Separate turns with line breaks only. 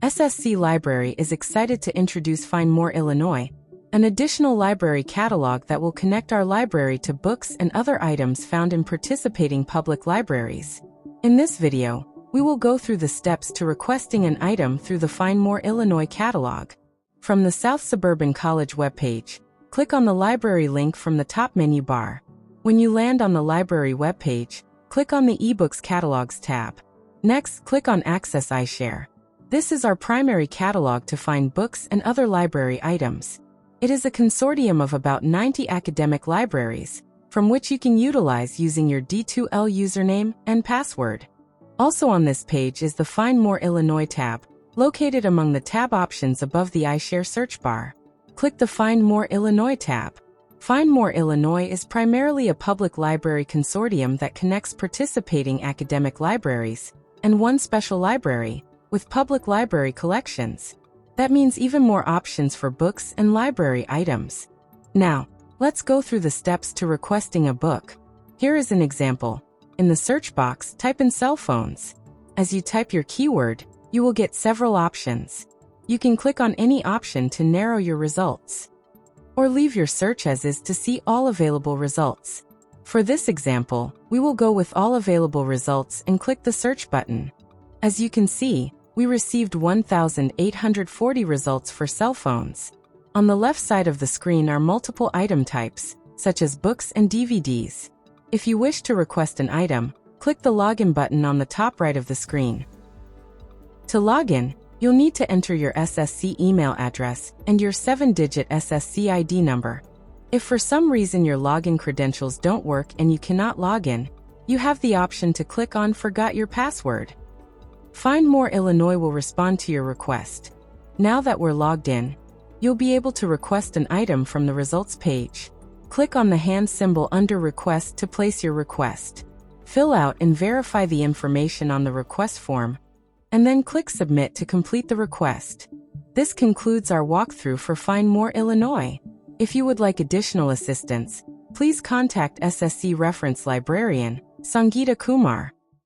SSC Library is excited to introduce Find More Illinois, an additional library catalog that will connect our library to books and other items found in participating public libraries. In this video, we will go through the steps to requesting an item through the Find More Illinois catalog. From the South Suburban College webpage, click on the library link from the top menu bar. When you land on the library webpage, click on the eBooks Catalogs tab. Next, click on Access iShare. This is our primary catalog to find books and other library items. It is a consortium of about 90 academic libraries, from which you can utilize using your D2L username and password. Also on this page is the Find More Illinois tab, located among the tab options above the iShare search bar. Click the Find More Illinois tab. Find More Illinois is primarily a public library consortium that connects participating academic libraries and one special library with public library collections. That means even more options for books and library items. Now, let's go through the steps to requesting a book. Here is an example. In the search box, type in cell phones. As you type your keyword, you will get several options. You can click on any option to narrow your results, or leave your search as is to see all available results. For this example, we will go with all available results and click the search button. As you can see, we received 1,840 results for cell phones. On the left side of the screen are multiple item types, such as books and DVDs. If you wish to request an item, click the Login button on the top right of the screen. To log in, you'll need to enter your SSC email address and your 7-digit SSC ID number. If for some reason your login credentials don't work and you cannot log in, you have the option to click on Forgot Your Password. Find More Illinois will respond to your request. Now that we're logged in, you'll be able to request an item from the results page. Click on the hand symbol under Request to place your request. Fill out and verify the information on the request form, and then click Submit to complete the request. This concludes our walkthrough for Find More Illinois. If you would like additional assistance, please contact SSC Reference Librarian, Sangeeta Kumar.